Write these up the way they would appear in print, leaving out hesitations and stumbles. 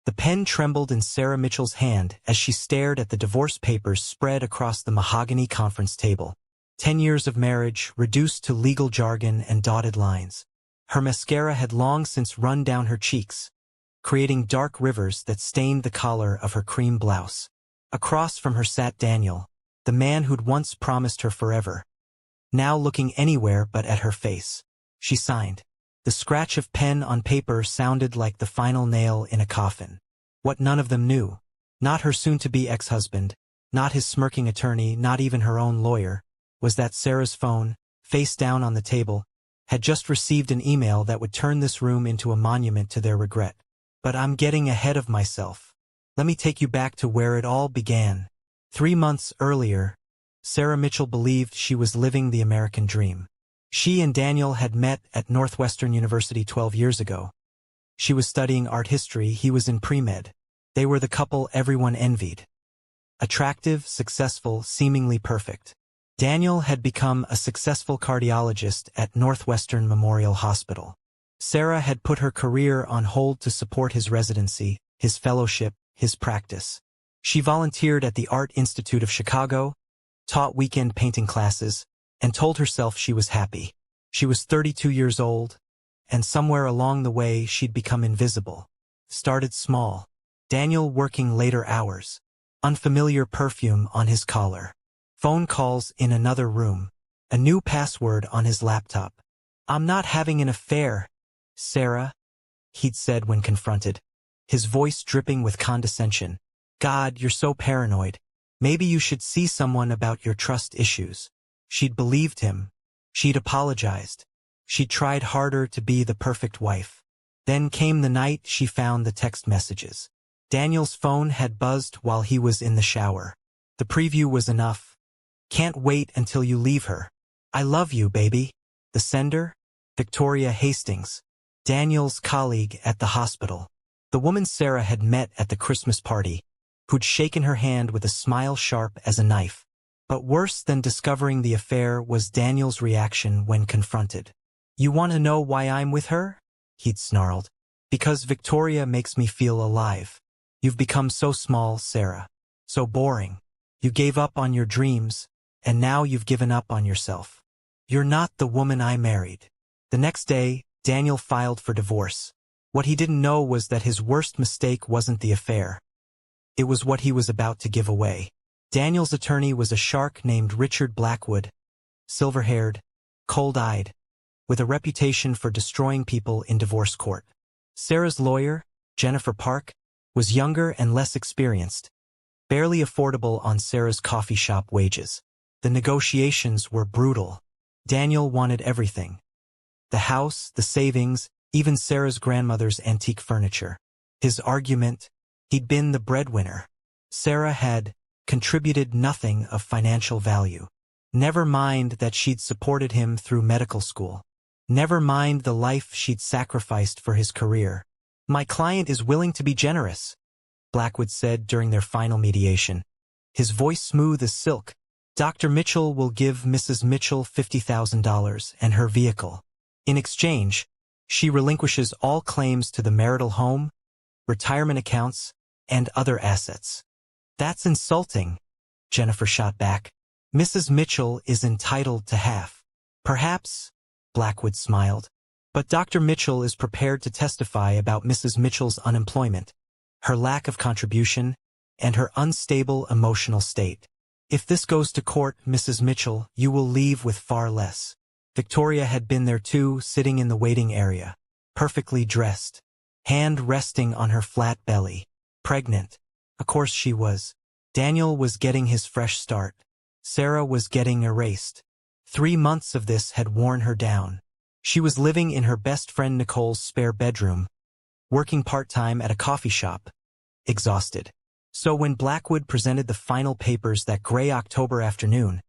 The pen trembled in Sarah Mitchell's hand as she stared at the divorce papers spread across the mahogany conference table. 10 years of marriage, reduced to legal jargon and dotted lines. Her mascara had long since run down her cheeks, creating dark rivers that stained the collar of her cream blouse. Across from her sat Daniel, the man who'd once promised her forever, now looking anywhere but at her face. She signed. The scratch of pen on paper sounded like the final nail in a coffin. What none of them knew, not her soon-to-be ex-husband, not his smirking attorney, not even her own lawyer, was that Sarah's phone, face down on the table, had just received an email that would turn this room into a monument to their regret. But I'm getting ahead of myself. Let me take you back to where it all began. 3 months earlier, Sarah Mitchell believed she was living the American dream. She and Daniel had met at Northwestern University 12 years ago. She was studying art history, he was in pre-med. They were the couple everyone envied. Attractive, successful, seemingly perfect. Daniel had become a successful cardiologist at Northwestern Memorial Hospital. Sarah had put her career on hold to support his residency, his fellowship, his practice. She volunteered at the Art Institute of Chicago, taught weekend painting classes, and told herself she was happy. She was 32 years old, and somewhere along the way she'd become invisible. Started small. Daniel working later hours. Unfamiliar perfume on his collar. Phone calls in another room. A new password on his laptop. "I'm not having an affair, Sarah," he'd said when confronted, his voice dripping with condescension. "God, you're so paranoid. Maybe you should see someone about your trust issues." She'd believed him. She'd apologized. She'd tried harder to be the perfect wife. Then came the night she found the text messages. Daniel's phone had buzzed while he was in the shower. The preview was enough. "Can't wait until you leave her. I love you, baby." The sender? Victoria Hastings, Daniel's colleague at the hospital. The woman Sarah had met at the Christmas party, who'd shaken her hand with a smile sharp as a knife. But worse than discovering the affair was Daniel's reaction when confronted. "You want to know why I'm with her?" he'd snarled. "Because Victoria makes me feel alive. You've become so small, Sarah. So boring. You gave up on your dreams, and now you've given up on yourself. You're not the woman I married." The next day, Daniel filed for divorce. What he didn't know was that his worst mistake wasn't the affair. It was what he was about to give away. Daniel's attorney was a shark named Richard Blackwood, silver-haired, cold-eyed, with a reputation for destroying people in divorce court. Sarah's lawyer, Jennifer Park, was younger and less experienced, barely affordable on Sarah's coffee shop wages. The negotiations were brutal. Daniel wanted everything. The house, the savings, even Sarah's grandmother's antique furniture. His argument? He'd been the breadwinner. Sarah had contributed nothing of financial value. Never mind that she'd supported him through medical school. Never mind the life she'd sacrificed for his career. "My client is willing to be generous," Blackwood said during their final mediation, his voice smooth as silk. "Dr. Mitchell will give Mrs. Mitchell $50,000 and her vehicle. In exchange, she relinquishes all claims to the marital home, retirement accounts, and other assets." "That's insulting," Jennifer shot back. "Mrs. Mitchell is entitled to half." "Perhaps," Blackwood smiled. "But Dr. Mitchell is prepared to testify about Mrs. Mitchell's unemployment, her lack of contribution, and her unstable emotional state. If this goes to court, Mrs. Mitchell, you will leave with far less." Victoria had been there too, sitting in the waiting area, perfectly dressed, hand resting on her flat belly, pregnant. Of course she was. Daniel was getting his fresh start. Sarah was getting erased. 3 months of this had worn her down. She was living in her best friend Nicole's spare bedroom, working part-time at a coffee shop, exhausted. So when Blackwood presented the final papers that gray October afternoon,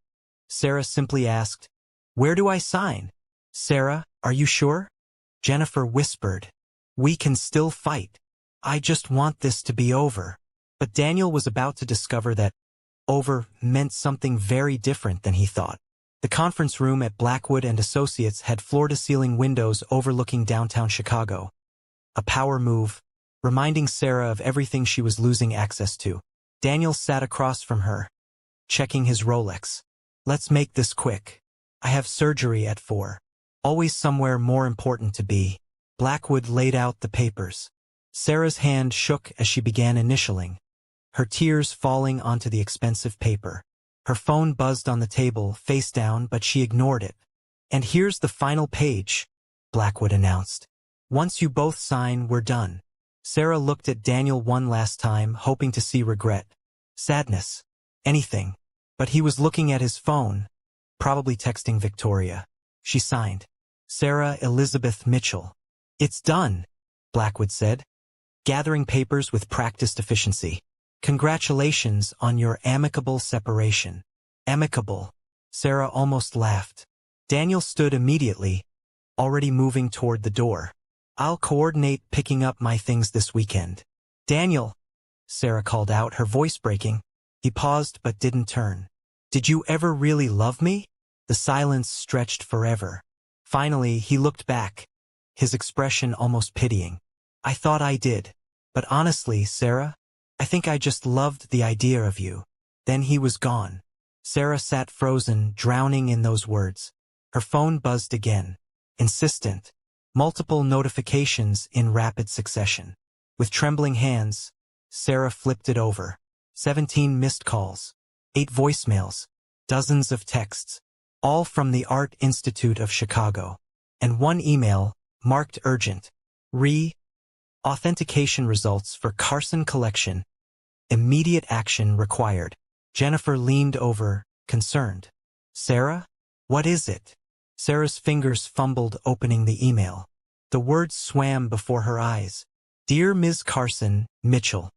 Sarah simply asked, "Where do I sign?" "Sarah, are you sure?" Jennifer whispered, "We can still fight. I just want this to be over." But Daniel was about to discover that over meant something very different than he thought. The conference room at Blackwood and Associates had floor-to-ceiling windows overlooking downtown Chicago. A power move, reminding Sarah of everything she was losing access to. Daniel sat across from her, checking his Rolex. Let's make this quick. I have surgery at 4. Always somewhere more important to be. Blackwood laid out the papers. Sarah's hand shook as she began initialing, her tears falling onto the expensive paper. Her phone buzzed on the table, face down, but she ignored it. And here's the final page, Blackwood announced. Once you both sign, we're done. Sarah looked at Daniel one last time, hoping to see regret, sadness, anything. But he was looking at his phone, probably texting Victoria. She signed. Sarah Elizabeth Mitchell. It's done, Blackwood said, gathering papers with practiced efficiency. Congratulations on your amicable separation. Amicable. Sarah almost laughed. Daniel stood immediately, already moving toward the door. I'll coordinate picking up my things this weekend. Daniel, Sarah called out, her voice breaking. He paused but didn't turn. Did you ever really love me? The silence stretched forever. Finally, he looked back, his expression almost pitying. I thought I did. But honestly, Sarah, I think I just loved the idea of you. Then he was gone. Sarah sat frozen, drowning in those words. Her phone buzzed again. Insistent. Multiple notifications in rapid succession. With trembling hands, Sarah flipped it over. 17 missed calls. 8 voicemails. Dozens of texts. All from the Art Institute of Chicago. And 1 email, marked urgent. Authentication results for Carson collection. Immediate action required. Jennifer leaned over, concerned. Sarah? What is it? Sarah's fingers fumbled opening the email. The words swam before her eyes. Dear Ms. Carson, Mitchell.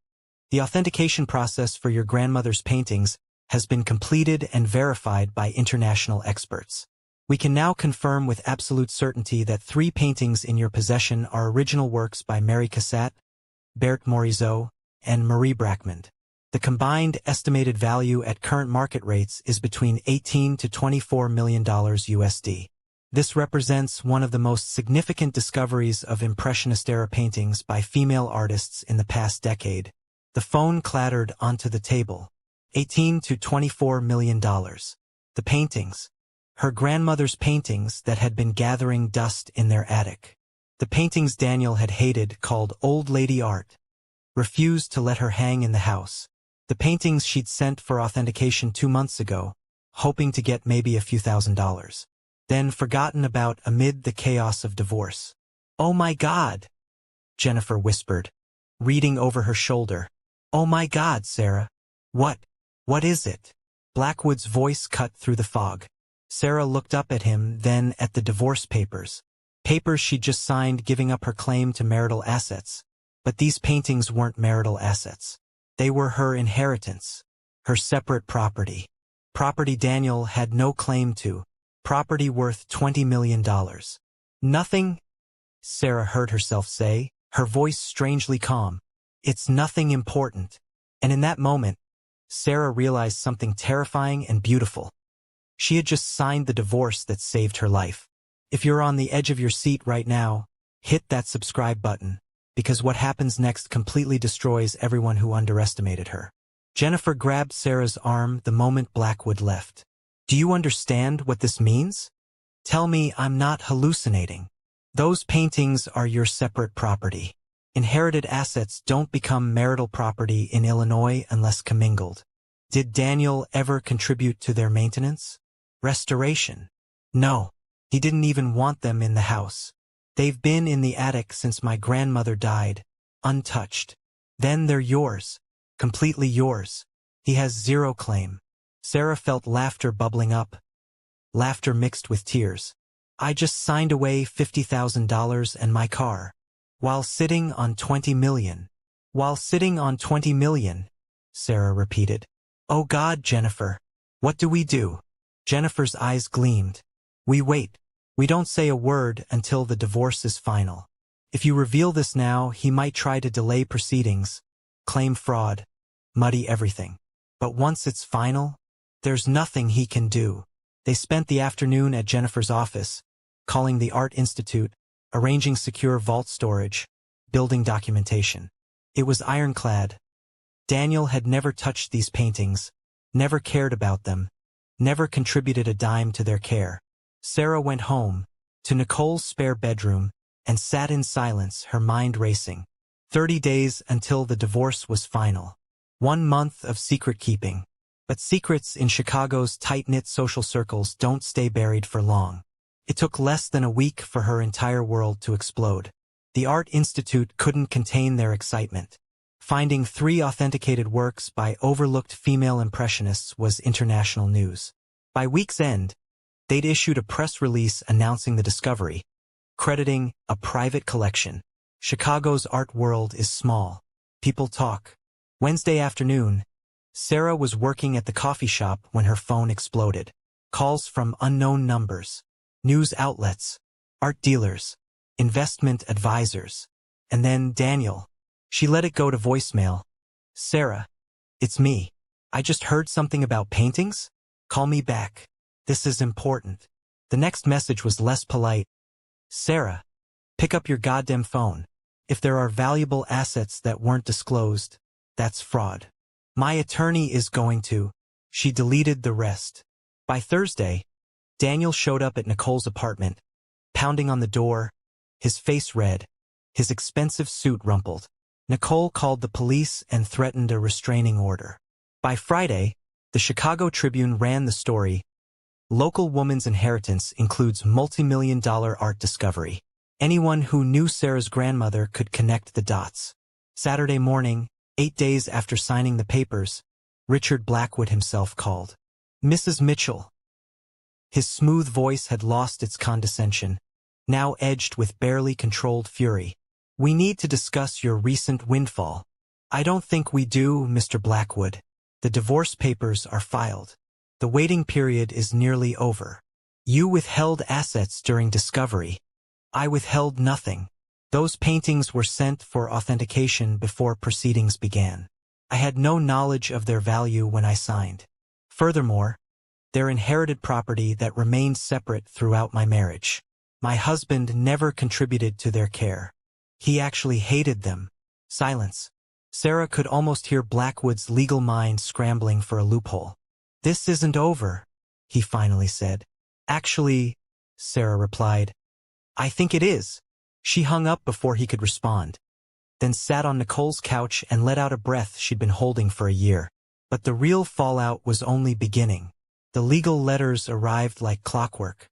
The authentication process for your grandmother's paintings has been completed and verified by international experts. We can now confirm with absolute certainty that 3 paintings in your possession are original works by Mary Cassatt, Berthe Morisot, and Marie Bracmond. The combined estimated value at current market rates is between $18 to $24 million USD. This represents one of the most significant discoveries of Impressionist-era paintings by female artists in the past decade. The phone clattered onto the table. $18 to $24 million. The paintings. Her grandmother's paintings that had been gathering dust in their attic. The paintings Daniel had hated, called old lady art. Refused to let her hang in the house. The paintings she'd sent for authentication 2 months ago, hoping to get maybe a few $1,000s. Then forgotten about amid the chaos of divorce. Oh my God, Jennifer whispered, reading over her shoulder. Oh my God, Sarah. What is it? Blackwood's voice cut through the fog. Sarah looked up at him, then at the divorce papers. Papers she'd just signed giving up her claim to marital assets. But these paintings weren't marital assets. They were her inheritance. Her separate property. Property Daniel had no claim to. Property worth $20 million. Nothing, Sarah heard herself say, her voice strangely calm. It's nothing important. And in that moment, Sarah realized something terrifying and beautiful. She had just signed the divorce that saved her life. If you're on the edge of your seat right now, hit that subscribe button, because what happens next completely destroys everyone who underestimated her. Jennifer grabbed Sarah's arm the moment Blackwood left. Do you understand what this means? Tell me I'm not hallucinating. Those paintings are your separate property. Inherited assets don't become marital property in Illinois unless commingled. Did Daniel ever contribute to their maintenance? Restoration? No. He didn't even want them in the house. They've been in the attic since my grandmother died, untouched. Then they're yours. Completely yours. He has zero claim. Sarah felt laughter bubbling up. Laughter mixed with tears. I just signed away $50,000 and my car. While sitting on $20 million. While sitting on $20 million, Sarah repeated. Oh God, Jennifer. What do we do? Jennifer's eyes gleamed. We wait. We don't say a word until the divorce is final. If you reveal this now, he might try to delay proceedings, claim fraud, muddy everything. But once it's final, there's nothing he can do. They spent the afternoon at Jennifer's office, calling the Art Institute, arranging secure vault storage, building documentation. It was ironclad. Daniel had never touched these paintings, never cared about them, never contributed a dime to their care. Sarah went home, to Nicole's spare bedroom, and sat in silence, her mind racing. 30 days until the divorce was final. 1 month of secret-keeping. But secrets in Chicago's tight-knit social circles don't stay buried for long. It took less than a week for her entire world to explode. The Art Institute couldn't contain their excitement. Finding 3 authenticated works by overlooked female impressionists was international news. By week's end, they'd issued a press release announcing the discovery, crediting a private collection. Chicago's art world is small. People talk. Wednesday afternoon, Sarah was working at the coffee shop when her phone exploded. Calls from unknown numbers, news outlets, art dealers, investment advisors, and then Daniel. She let it go to voicemail. "Sarah, it's me. I just heard something about paintings? Call me back. This is important." The next message was less polite. "Sarah, pick up your goddamn phone. If there are valuable assets that weren't disclosed, that's fraud. My attorney is going to." She deleted the rest. By Thursday, Daniel showed up at Nicole's apartment, pounding on the door, his face red, his expensive suit rumpled. Nicole called the police and threatened a restraining order. By Friday, the Chicago Tribune ran the story. Local woman's inheritance includes multi-million-dollar art discovery. Anyone who knew Sarah's grandmother could connect the dots. Saturday morning, 8 days after signing the papers, Richard Blackwood himself called. "Mrs. Mitchell." His smooth voice had lost its condescension, now edged with barely controlled fury. "We need to discuss your recent windfall." "I don't think we do, Mr. Blackwood. The divorce papers are filed. The waiting period is nearly over. You withheld assets during discovery. I withheld nothing. Those paintings were sent for authentication before proceedings began. I had no knowledge of their value when I signed. Furthermore, they're inherited property that remained separate throughout my marriage. My husband never contributed to their care. He actually hated them." Silence. Sarah could almost hear Blackwood's legal mind scrambling for a loophole. "This isn't over," he finally said. "Actually," Sarah replied, "I think it is." She hung up before he could respond, then sat on Nicole's couch and let out a breath she'd been holding for a year. But the real fallout was only beginning. The legal letters arrived like clockwork.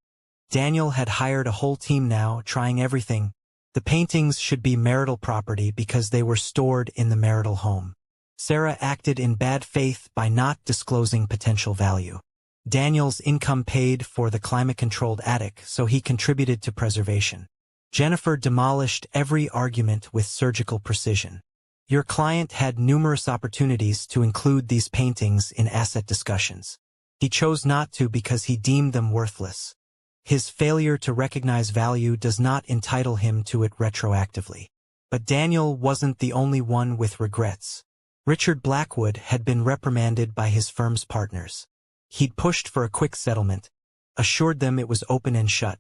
Daniel had hired a whole team now, trying everything. The paintings should be marital property because they were stored in the marital home. Sarah acted in bad faith by not disclosing potential value. Daniel's income paid for the climate-controlled attic, so he contributed to preservation. Jennifer demolished every argument with surgical precision. Your client had numerous opportunities to include these paintings in asset discussions. He chose not to because he deemed them worthless. His failure to recognize value does not entitle him to it retroactively. But Daniel wasn't the only one with regrets. Richard Blackwood had been reprimanded by his firm's partners. He'd pushed for a quick settlement, assured them it was open and shut.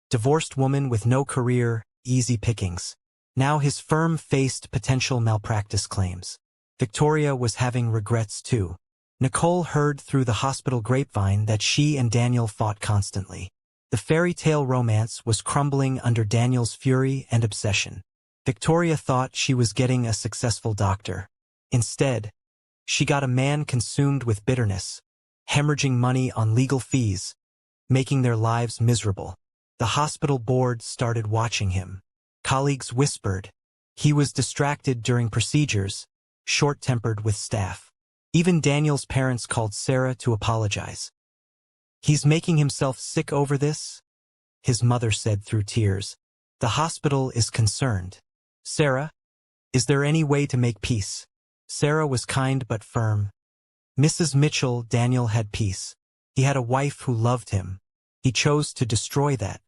Divorced woman with no career, easy pickings. Now his firm faced potential malpractice claims. Victoria was having regrets too. Nicole heard through the hospital grapevine that she and Daniel fought constantly. The fairy tale romance was crumbling under Daniel's fury and obsession. Victoria thought she was getting a successful doctor. Instead, she got a man consumed with bitterness, hemorrhaging money on legal fees, making their lives miserable. The hospital board started watching him. Colleagues whispered. He was distracted during procedures, short-tempered with staff. Even Daniel's parents called Sarah to apologize. "He's making himself sick over this," his mother said through tears. "The hospital is concerned." "Sarah, is there any way to make peace?" Sarah was kind but firm. "Mrs. Mitchell, Daniel had peace. He had a wife who loved him. He chose to destroy that.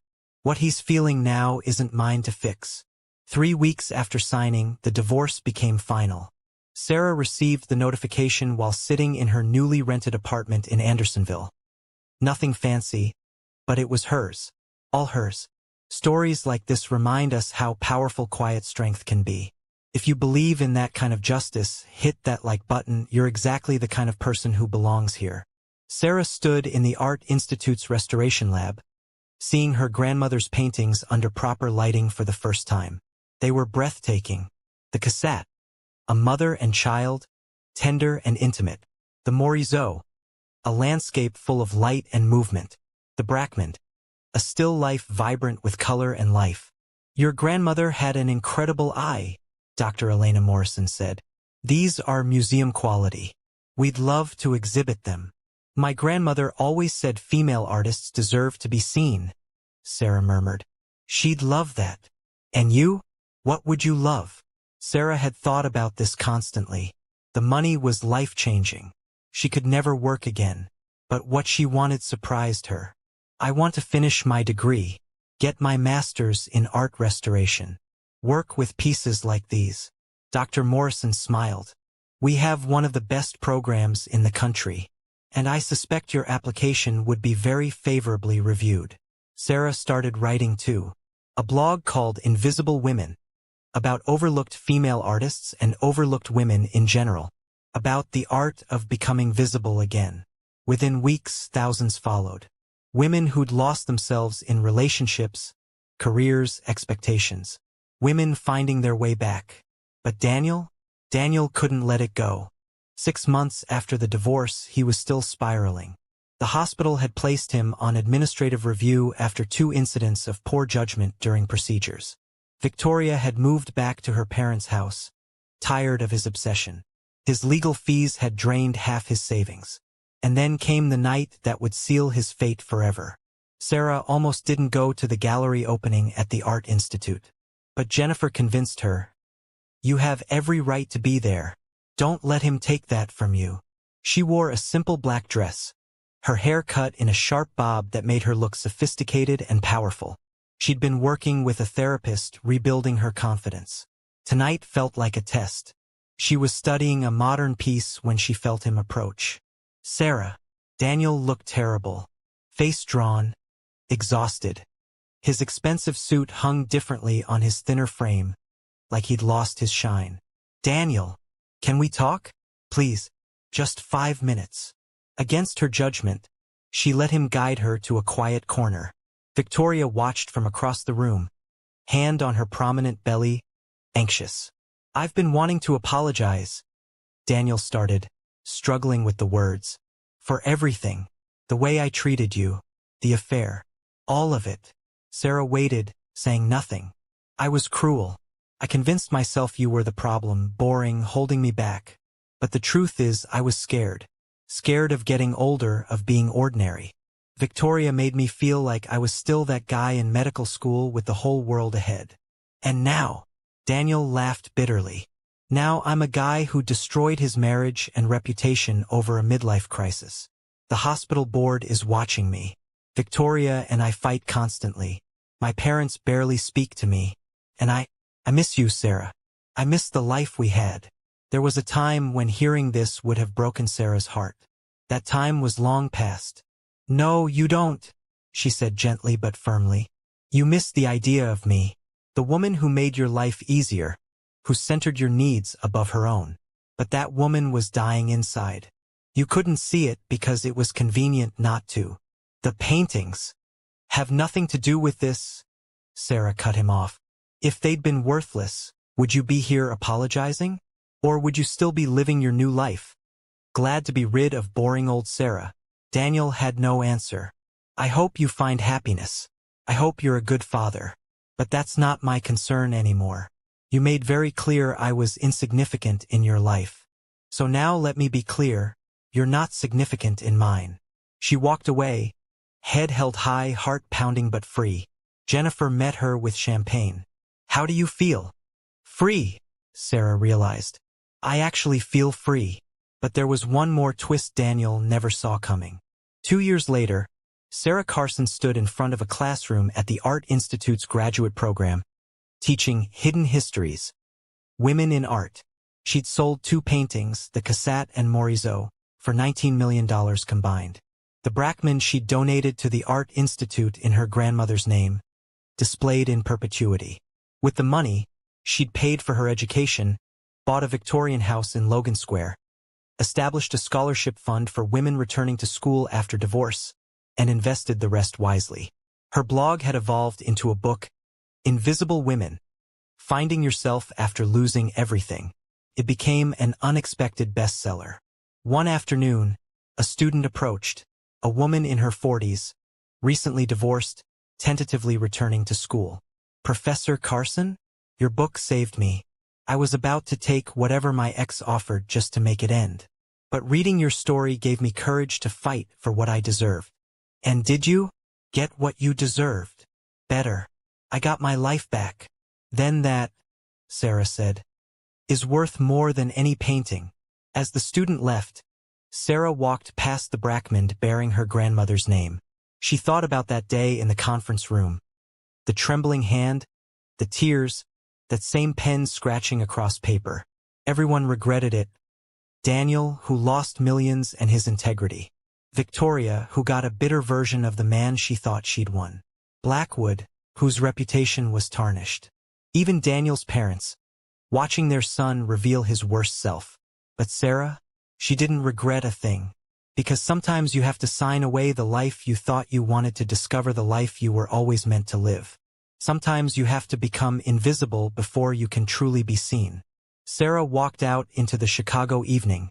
What he's feeling now isn't mine to fix." 3 weeks after signing, the divorce became final. Sarah received the notification while sitting in her newly rented apartment in Andersonville. Nothing fancy, but it was hers. All hers. Stories like this remind us how powerful quiet strength can be. If you believe in that kind of justice, hit that like button. You're exactly the kind of person who belongs here. Sarah stood in the Art Institute's restoration lab, seeing her grandmother's paintings under proper lighting for the first time. They were breathtaking. The cassette, a mother and child, tender and intimate. The Morisot, a landscape full of light and movement. The Brackman, a still life vibrant with color and life. Your grandmother had an incredible eye, Dr. Elena Morrison said. These are museum quality. We'd love to exhibit them. My grandmother always said female artists deserve to be seen, Sarah murmured. She'd love that. And you? What would you love? Sarah had thought about this constantly. The money was life-changing. She could never work again. But what she wanted surprised her. I want to finish my degree, get my master's in art restoration, work with pieces like these. Dr. Morrison smiled. We have one of the best programs in the country, and I suspect your application would be very favorably reviewed. Sarah started writing too. A blog called Invisible Women, about overlooked female artists and overlooked women in general, about the art of becoming visible again. Within weeks, thousands followed. Women who'd lost themselves in relationships, careers, expectations. Women finding their way back. But Daniel couldn't let it go. 6 months after the divorce, he was still spiraling. The hospital had placed him on administrative review after 2 incidents of poor judgment during procedures. Victoria had moved back to her parents' house, tired of his obsession. His legal fees had drained half his savings. And then came the night that would seal his fate forever. Sarah almost didn't go to the gallery opening at the Art Institute. But Jennifer convinced her. You have every right to be there. Don't let him take that from you. She wore a simple black dress, her hair cut in a sharp bob that made her look sophisticated and powerful. She'd been working with a therapist, rebuilding her confidence. Tonight felt like a test. She was studying a modern piece when she felt him approach. Sarah. Daniel looked terrible. Face drawn, exhausted. His expensive suit hung differently on his thinner frame, like he'd lost his shine. Daniel, can we talk? Please, just 5 minutes. Against her judgment, she let him guide her to a quiet corner. Victoria watched from across the room, hand on her prominent belly, anxious. I've been wanting to apologize, Daniel started, struggling with the words. For everything. The way I treated you. The affair. All of it. Sarah waited, saying nothing. I was cruel. I convinced myself you were the problem, boring, holding me back. But the truth is, I was scared. Scared of getting older, of being ordinary. Victoria made me feel like I was still that guy in medical school with the whole world ahead. And now, Daniel laughed bitterly. Now I'm a guy who destroyed his marriage and reputation over a midlife crisis. The hospital board is watching me. Victoria and I fight constantly. My parents barely speak to me. And I miss you, Sarah. I miss the life we had. There was a time when hearing this would have broken Sarah's heart. That time was long past. No, you don't, she said gently but firmly. You miss the idea of me, the woman who made your life easier, who centered your needs above her own. But that woman was dying inside. You couldn't see it because it was convenient not to. The paintings have nothing to do with this, Sarah cut him off. If they'd been worthless, would you be here apologizing? Or would you still be living your new life? Glad to be rid of boring old Sarah. Daniel had no answer. I hope you find happiness. I hope you're a good father. But that's not my concern anymore. You made very clear I was insignificant in your life. So now let me be clear, you're not significant in mine. She walked away, head held high, heart pounding but free. Jennifer met her with champagne. How do you feel? Free, Sarah realized. I actually feel free. But there was one more twist Daniel never saw coming. 2 years later, Sarah Carson stood in front of a classroom at the Art Institute's graduate program, teaching Hidden Histories, Women in Art. She'd sold 2 paintings, the Cassatt and Morisot, for $19 million combined. The Brackman she'd donated to the Art Institute in her grandmother's name, displayed in perpetuity. With the money, She'd paid for her education, bought a Victorian house in Logan Square, established a scholarship fund for women returning to school after divorce, and invested the rest wisely. Her blog had evolved into a book, Invisible Women, Finding Yourself After Losing Everything. It became an unexpected bestseller. One afternoon, a student approached, a woman in her 40s, recently divorced, tentatively returning to school. "Professor Carson? Your book saved me. I was about to take whatever my ex offered just to make it end. But reading your story gave me courage to fight for what I deserved." "And did you get what you deserved?" "Better. I got my life back." "Then that," Sarah said, "is worth more than any painting." As the student left, Sarah walked past the Brackmond bearing her grandmother's name. She thought about that day in the conference room. The trembling hand, the tears, that same pen scratching across paper. Everyone regretted it. Daniel, who lost millions and his integrity. Victoria, who got a bitter version of the man she thought she'd won. Blackwood, whose reputation was tarnished. Even Daniel's parents, watching their son reveal his worst self. But Sarah, she didn't regret a thing. Because sometimes you have to sign away the life you thought you wanted to discover the life you were always meant to live. Sometimes you have to become invisible before you can truly be seen. Sarah walked out into the Chicago evening,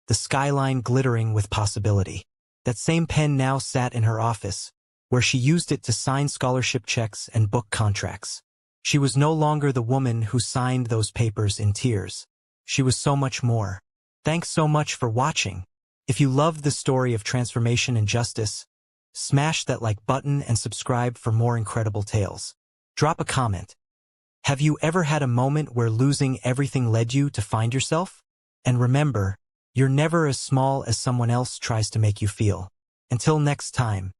the skyline glittering with possibility. That same pen now sat in her office, where she used it to sign scholarship checks and book contracts. She was no longer the woman who signed those papers in tears. She was so much more. Thanks so much for watching. If you loved the story of transformation and justice, smash that like button and subscribe for more incredible tales. Drop a comment. Have you ever had a moment where losing everything led you to find yourself? And remember, you're never as small as someone else tries to make you feel. Until next time.